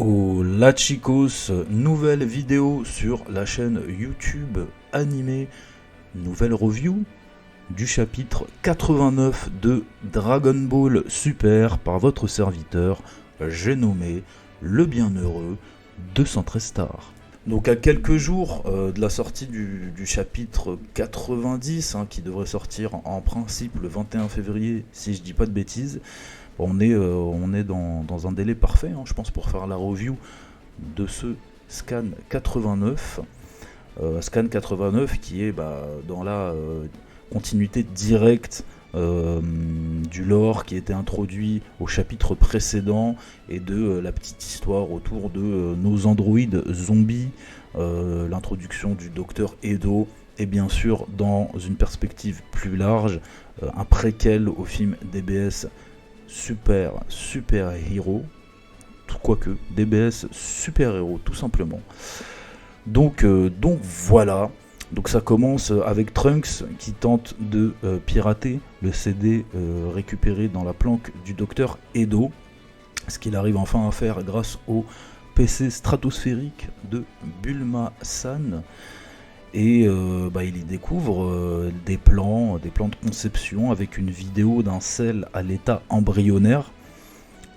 Oh la chicos, nouvelle vidéo sur la chaîne YouTube animée, nouvelle review du chapitre 89 de Dragon Ball Super par votre serviteur, j'ai nommé le bienheureux 213 Star. Donc à quelques jours de la sortie du chapitre 90, qui devrait sortir en principe le 21 février si je dis pas de bêtises, on est dans un délai parfait, je pense, pour faire la review de ce Scan 89. Scan 89 qui est dans la continuité directe du lore qui était introduit au chapitre précédent et de la petite histoire autour de nos androïdes zombies, l'introduction du docteur Edo et bien sûr dans une perspective plus large, un préquel au film DBS Super Hero, quoique DBS Super Hero tout simplement. Donc voilà. Donc ça commence avec Trunks qui tente de pirater le CD récupéré dans la planque du docteur Edo, ce qu'il arrive enfin à faire grâce au PC stratosphérique de Bulma-san. Et il y découvre des plans de conception avec une vidéo d'un cell à l'état embryonnaire.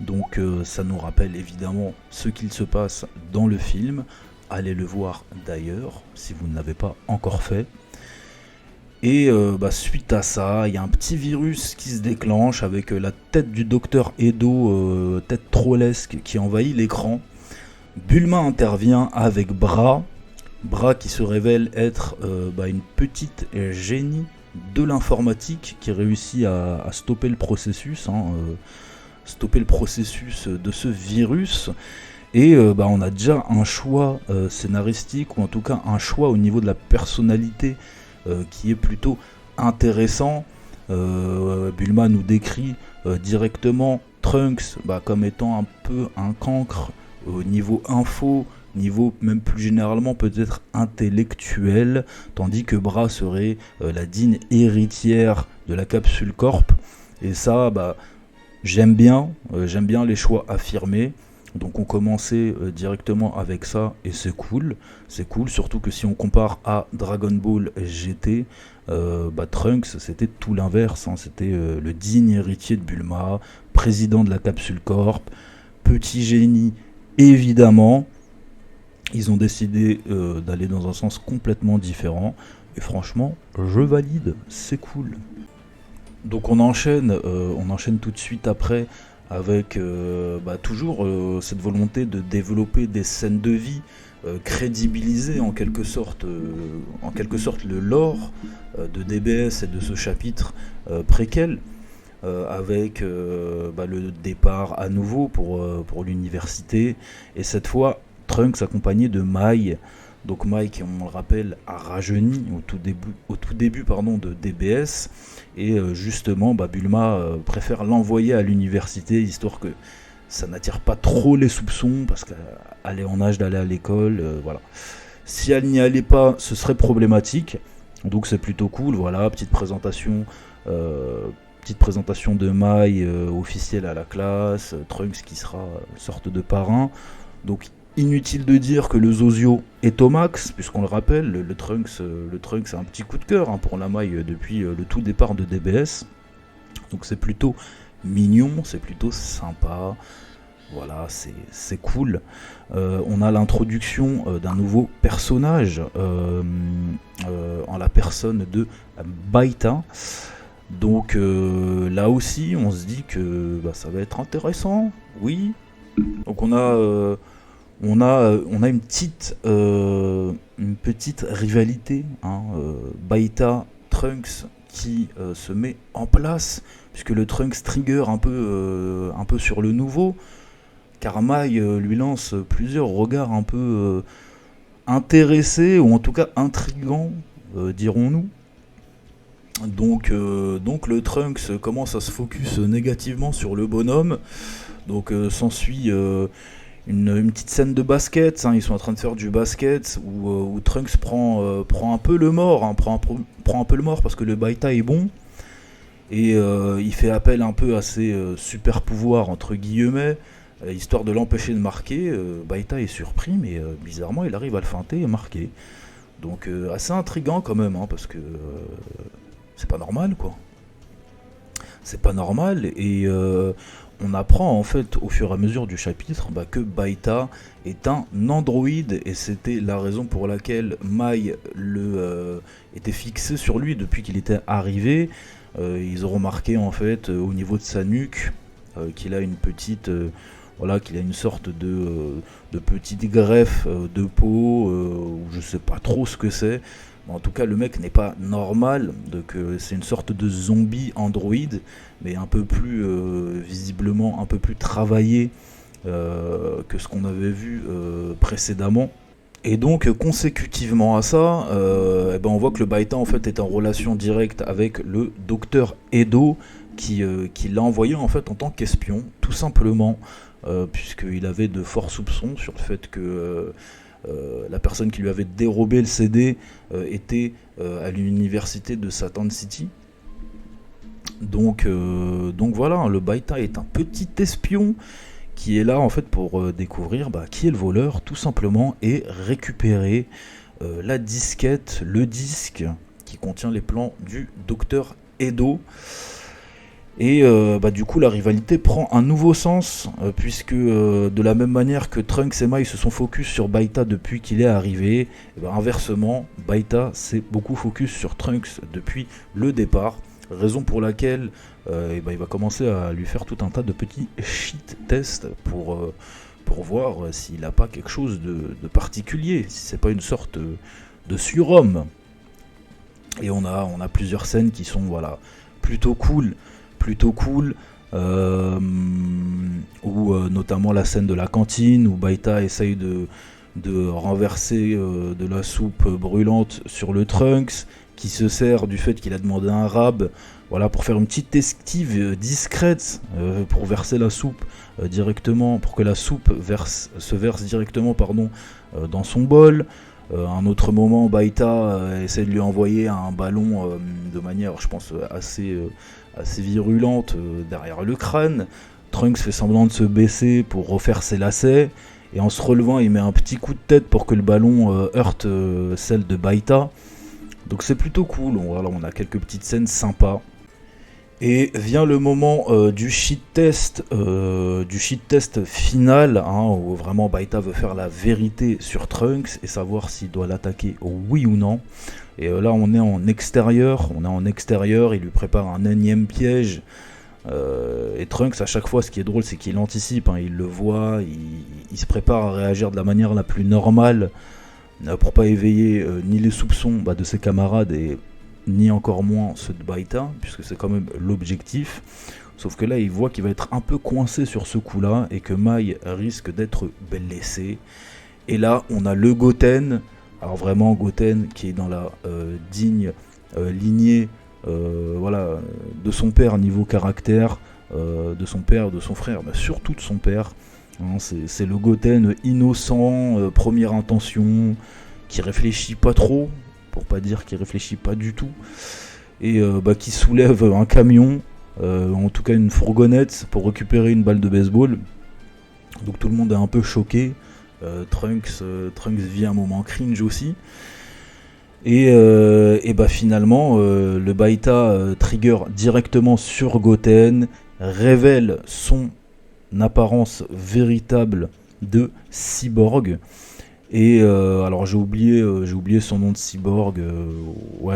Donc ça nous rappelle évidemment ce qu'il se passe dans le film. Allez le voir d'ailleurs si vous ne l'avez pas encore fait. Et suite à ça, il y a un petit virus qui se déclenche avec la tête du docteur Edo, tête trollesque, qui envahit l'écran. Bulma intervient avec Bra qui se révèle être une petite génie de l'informatique qui réussit à stopper le processus, de ce virus. Et on a déjà un choix scénaristique, ou en tout cas un choix au niveau de la personnalité qui est plutôt intéressant. Bulma nous décrit directement Trunks comme étant un peu un cancre au niveau info, niveau même plus généralement peut-être intellectuel, tandis que Bra serait la digne héritière de la capsule Corp. Et ça, j'aime bien les choix affirmés. Donc on commençait directement avec ça et c'est cool, surtout que si on compare à Dragon Ball GT, Trunks c'était tout l'inverse, c'était le digne héritier de Bulma, président de la capsule Corp, petit génie évidemment. Ils ont décidé d'aller dans un sens complètement différent et franchement je valide, c'est cool. Donc on enchaîne tout de suite après avec toujours cette volonté de développer des scènes de vie, crédibiliser en quelque sorte le lore de DBS et de ce chapitre préquel, avec le départ à nouveau pour l'université, et cette fois Trunks accompagné de Mai. Donc Mai qui, on le rappelle, a rajeuni au tout début de DBS, et justement Bulma préfère l'envoyer à l'université histoire que ça n'attire pas trop les soupçons parce qu'elle est en âge d'aller à l'école, voilà. Si elle n'y allait pas, ce serait problématique, donc c'est plutôt cool. Voilà, petite présentation de Mai officielle à la classe, Trunks qui sera sorte de parrain. Donc inutile de dire que le Zozio est au max, puisqu'on le rappelle, le Trunks a un petit coup de cœur pour la maille depuis le tout départ de DBS. Donc c'est plutôt mignon, c'est plutôt sympa. Voilà, c'est cool. On a l'introduction d'un nouveau personnage en la personne de Baita. Donc là aussi, on se dit que ça va être intéressant. Oui. Donc on a une petite rivalité, Baita Trunks qui se met en place, puisque le Trunks trigger un peu sur le nouveau, car Mai lui lance plusieurs regards un peu intéressés, ou en tout cas intrigants, dirons-nous. Donc le Trunks commence à se focus négativement sur le bonhomme. Donc s'ensuit une petite scène de basket, ils sont en train de faire du basket où Trunks prend un peu le mort, prend un peu le mort parce que le Baita est bon, et il fait appel un peu à ses super pouvoirs entre guillemets, histoire de l'empêcher de marquer. Baïta est surpris, mais bizarrement il arrive à le feinter et marquer. Donc assez intriguant quand même, hein, parce que c'est pas normal quoi. C'est pas normal et on apprend en fait au fur et à mesure du chapitre que Baïta est un androïde et c'était la raison pour laquelle Mai était fixé sur lui depuis qu'il était arrivé. Ils ont remarqué en fait au niveau de sa nuque qu'il a une petite voilà, qu'il a une sorte de petite greffe de peau, ou je sais pas trop ce que c'est. En tout cas, le mec n'est pas normal, donc c'est une sorte de zombie androïde, mais un peu plus visiblement un peu plus travaillé que ce qu'on avait vu précédemment. Et donc consécutivement à ça, on voit que le Baïta en fait est en relation directe avec le docteur Edo qui l'a envoyé en fait en tant qu'espion, tout simplement, puisqu'il avait de forts soupçons sur le fait que la personne qui lui avait dérobé le CD était à l'université de Satan City. Donc voilà, le Baïta est un petit espion qui est là en fait pour découvrir qui est le voleur tout simplement et récupérer la disquette, le disque qui contient les plans du docteur Edo. Et du coup la rivalité prend un nouveau sens puisque de la même manière que Trunks et Mai se sont focus sur Baïta depuis qu'il est arrivé, inversement Baïta s'est beaucoup focus sur Trunks depuis le départ, raison pour laquelle il va commencer à lui faire tout un tas de petits shit tests pour voir s'il n'a pas quelque chose de particulier, si c'est pas une sorte de surhomme. Et on a plusieurs scènes qui sont plutôt cool, où notamment la scène de la cantine où Baïta essaye de renverser de la soupe brûlante sur le Trunks, qui se sert du fait qu'il a demandé un rab, pour faire une petite esquive discrète pour verser la soupe directement, pour que la soupe se verse directement dans son bol. Un autre moment, Baïta essaie de lui envoyer un ballon de manière, je pense, assez virulente derrière le crâne. Trunks fait semblant de se baisser pour refaire ses lacets, et en se relevant, il met un petit coup de tête pour que le ballon heurte celle de Baïta. Donc c'est plutôt cool, on a quelques petites scènes sympas. Et vient le moment du shit test final, où vraiment Baïta veut faire la vérité sur Trunks et savoir s'il doit l'attaquer oui ou non. Et là on est en extérieur, il lui prépare un énième piège. Et Trunks, à chaque fois, ce qui est drôle, c'est qu'il anticipe, il le voit, il se prépare à réagir de la manière la plus normale pour pas éveiller ni les soupçons de ses camarades et ni encore moins ceux de Baïta, puisque c'est quand même l'objectif. Sauf que là, il voit qu'il va être un peu coincé sur ce coup-là et que Mai risque d'être blessé. Et là, on a le Goten. Alors vraiment, Goten qui est dans la digne lignée de son père niveau caractère, de son père, de son frère, mais surtout de son père. C'est le Goten innocent, première intention, qui réfléchit pas trop, pour pas dire qu'il réfléchit pas du tout, et qui soulève un camion, en tout cas une fourgonnette, pour récupérer une balle de baseball. Donc tout le monde est un peu choqué. Trunks vit un moment cringe aussi. Et finalement, le Baïta trigger directement sur Goten, révèle son apparence véritable de cyborg. Et alors j'ai oublié son nom de cyborg.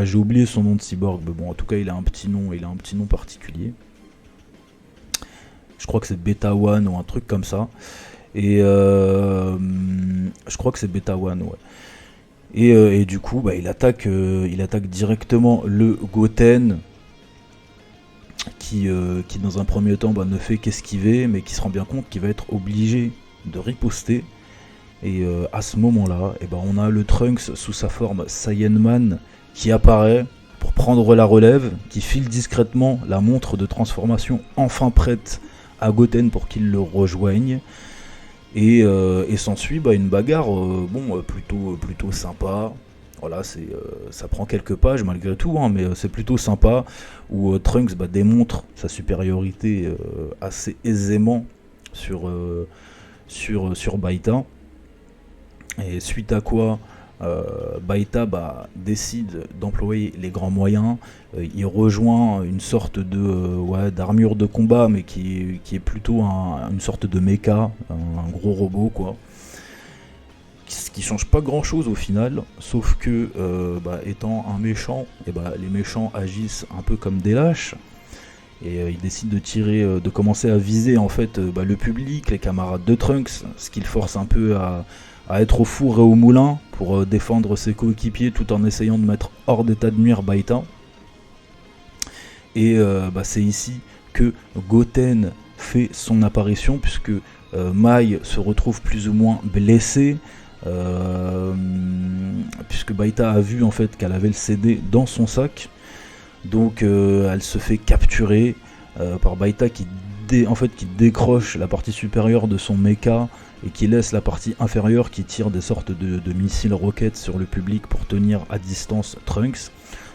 J'ai oublié son nom de cyborg. Mais bon, en tout cas, il a un petit nom particulier. Je crois que c'est Beta One ou un truc comme ça. Et je crois que c'est Beta One, ouais. Et du coup, il attaque directement le Goten, qui dans un premier temps ne fait qu'esquiver, mais qui se rend bien compte qu'il va être obligé de riposter. Et à ce moment-là, on a le Trunks sous sa forme Saiyan-Man qui apparaît pour prendre la relève, qui file discrètement la montre de transformation enfin prête à Goten pour qu'il le rejoigne. Et s'ensuit une bagarre plutôt sympa. Voilà, ça prend quelques pages malgré tout, mais c'est plutôt sympa, où Trunks démontre sa supériorité assez aisément sur Baïta. Et suite à quoi Baïta décide d'employer les grands moyens. Il rejoint une sorte d'armure de combat, mais qui est plutôt une sorte de mecha, un gros robot quoi. Ce qui change pas grand chose au final, sauf que étant un méchant, les méchants agissent un peu comme des lâches. Et il décide de commencer à viser en fait le public, les camarades de Trunks, ce qui le force un peu à être au four et au moulin pour défendre ses coéquipiers tout en essayant de mettre hors d'état de nuire Baïta. Et c'est ici que Goten fait son apparition, puisque Mai se retrouve plus ou moins blessée, puisque Baïta a vu en fait qu'elle avait le CD dans son sac. Donc elle se fait capturer par Baïta qui décroche la partie supérieure de son mecha et qui laisse la partie inférieure qui tire des sortes de missiles roquettes sur le public pour tenir à distance Trunks.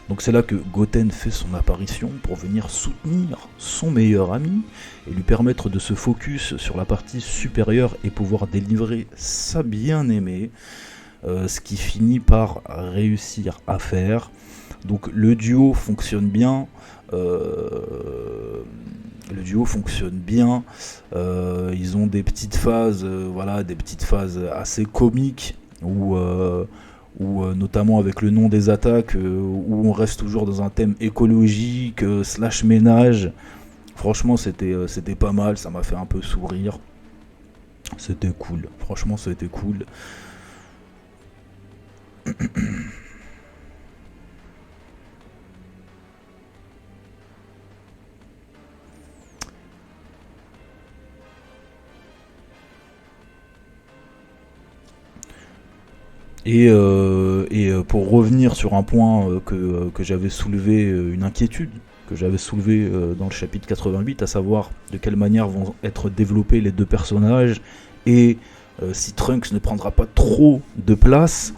Donc c'est là que Goten fait son apparition pour venir soutenir son meilleur ami et lui permettre de se focus sur la partie supérieure et pouvoir délivrer sa bien-aimée, ce qui finit par réussir à faire. Donc le duo fonctionne bien. Ils ont des petites phases, assez comiques où notamment avec le nom des attaques, où on reste toujours dans un thème écologique / ménage. Franchement, c'était pas mal, ça m'a fait un peu sourire. C'était cool. Franchement, c'était cool. Et pour revenir sur un point que j'avais soulevé, une inquiétude que j'avais soulevée dans le chapitre 88, à savoir de quelle manière vont être développés les deux personnages et si Trunks ne prendra pas trop de place.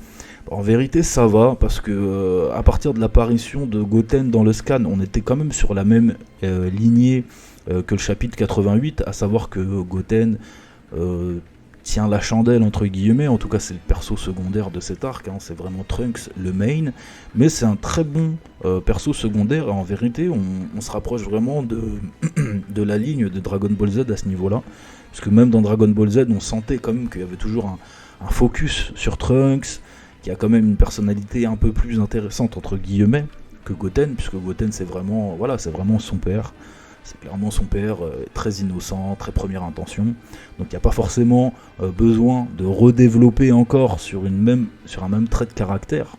En vérité ça va, parce que à partir de l'apparition de Goten dans le scan, on était quand même sur la même lignée que le chapitre 88, à savoir que Goten tient la chandelle entre guillemets, en tout cas c'est le perso secondaire de cet arc, c'est vraiment Trunks le main, mais c'est un très bon perso secondaire, et en vérité on se rapproche vraiment de la ligne de Dragon Ball Z à ce niveau-là, parce que même dans Dragon Ball Z on sentait quand même qu'il y avait toujours un focus sur Trunks, qui a quand même une personnalité un peu plus intéressante entre guillemets que Goten, puisque Goten c'est vraiment son père. C'est clairement son père, très innocent, très première intention. Donc il n'y a pas forcément besoin de redévelopper encore sur un même trait de caractère.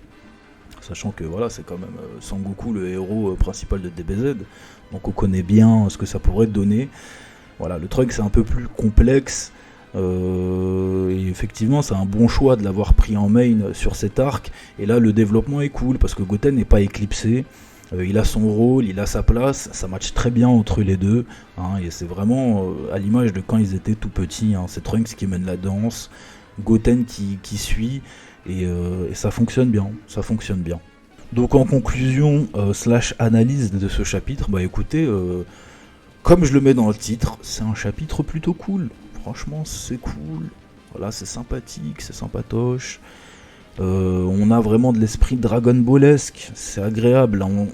Sachant que c'est quand même Sangoku le héros principal de DBZ. Donc on connaît bien ce que ça pourrait donner. Voilà, le truc c'est un peu plus complexe. Et effectivement c'est un bon choix de l'avoir pris en main sur cet arc. Et là le développement est cool parce que Goten n'est pas éclipsé. Il a son rôle, il a sa place, ça match très bien entre les deux, et c'est vraiment à l'image de quand ils étaient tout petits, c'est Trunks qui mène la danse, Goten qui suit, et ça fonctionne bien, Donc en conclusion, / analyse de ce chapitre, écoutez, comme je le mets dans le titre, c'est un chapitre plutôt cool, franchement c'est cool, voilà, c'est sympathique, c'est sympatoche. On a vraiment de l'esprit Dragon Ballesque, c'est agréable, on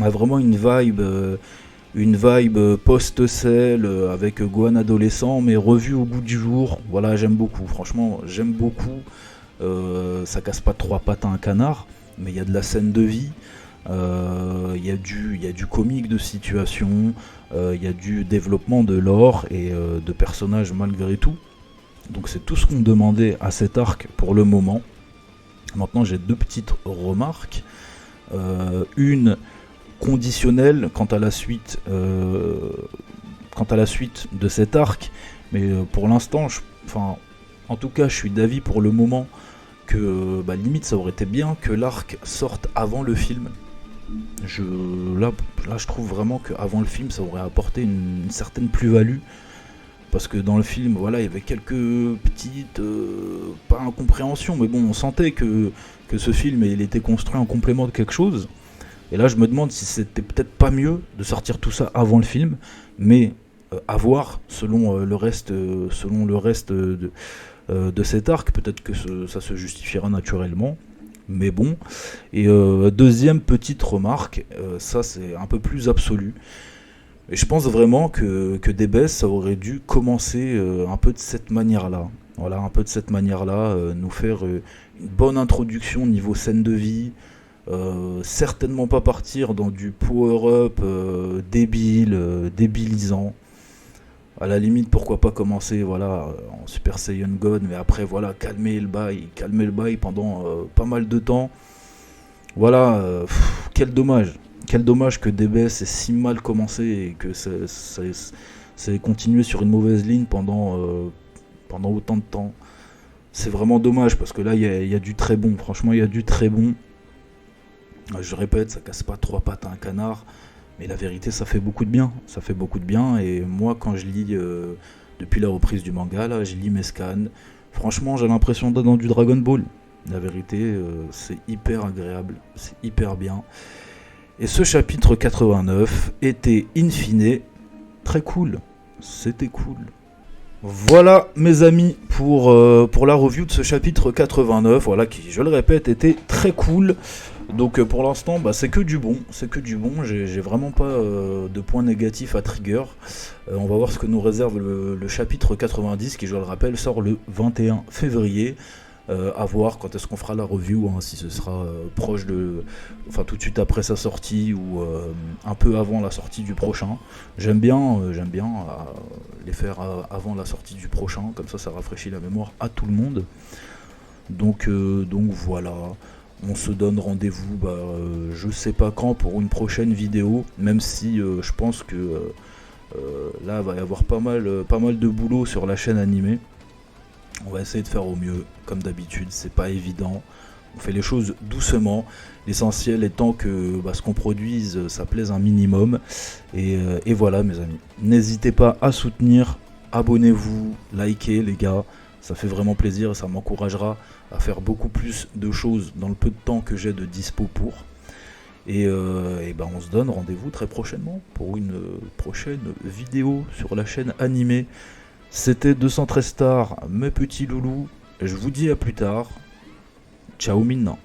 a vraiment une vibe post-cell avec Gohan adolescent mais revu au goût du jour. Voilà, j'aime beaucoup, franchement j'aime beaucoup. Ça casse pas trois pattes à un canard, mais il y a de la scène de vie, il y a du comique de situation, il y a du développement de lore et de personnages malgré tout. Donc c'est tout ce qu'on demandait à cet arc pour le moment. Maintenant j'ai deux petites remarques, une conditionnelle quant à la suite de cet arc, mais pour l'instant, en tout cas je suis d'avis pour le moment que limite ça aurait été bien que l'arc sorte avant le film. Là je trouve vraiment qu'avant le film ça aurait apporté une certaine plus-value. Parce que dans le film, il y avait quelques petites, pas incompréhensions, mais bon, on sentait que ce film, il était construit en complément de quelque chose. Et là, je me demande si c'était peut-être pas mieux de sortir tout ça avant le film, mais à voir selon le reste, de cet arc. Peut-être que ça se justifiera naturellement. Mais bon. Et deuxième petite remarque, ça c'est un peu plus absolu. Et je pense vraiment que DBS, ça aurait dû commencer un peu de cette manière-là. Voilà, un peu de cette manière-là, nous faire une bonne introduction niveau scène de vie. Certainement pas partir dans du power-up débile, débilisant. À la limite, pourquoi pas commencer voilà, en Super Saiyan God, mais après, voilà, calmer le bail pendant pas mal de temps. Voilà, quel dommage. Quel dommage que DBS ait si mal commencé et que ça ait continué sur une mauvaise ligne pendant autant de temps. C'est vraiment dommage parce que là, il y a du très bon. Franchement, il y a du très bon. Je répète, ça casse pas trois pattes à un canard. Mais la vérité, ça fait beaucoup de bien. Ça fait beaucoup de bien. Et moi, quand je lis, depuis la reprise du manga, là, je lis mes scans. Franchement, j'ai l'impression d'être dans du Dragon Ball. La vérité, c'est hyper agréable. C'est hyper bien. Et ce chapitre 89 était, in fine, très cool. C'était cool. Voilà, mes amis, pour la review de ce chapitre 89, voilà, qui, je le répète, était très cool. Donc pour l'instant, bah, c'est que du bon, j'ai vraiment pas de points négatifs à trigger. On va voir ce que nous réserve le chapitre 90, qui, je le rappelle, sort le 21 février. À voir quand est-ce qu'on fera la review, hein, si ce sera proche de, enfin tout de suite après sa sortie ou un peu avant la sortie du prochain. J'aime bien les faire avant la sortie du prochain, comme ça rafraîchit la mémoire à tout le monde. Donc voilà, on se donne rendez-vous, je sais pas quand, pour une prochaine vidéo, même si je pense que là il va y avoir pas mal de boulot sur la chaîne animée. On va essayer de faire au mieux, comme d'habitude, c'est pas évident. On fait les choses doucement. L'essentiel étant que ce qu'on produise, ça plaise un minimum. Et voilà, mes amis. N'hésitez pas à soutenir, abonnez-vous, likez les gars. Ça fait vraiment plaisir et ça m'encouragera à faire beaucoup plus de choses dans le peu de temps que j'ai de dispo pour. Et on se donne rendez-vous très prochainement pour une prochaine vidéo sur la chaîne animée. C'était 213 stars, mes petits loulous. Je vous dis à plus tard. Ciao maintenant.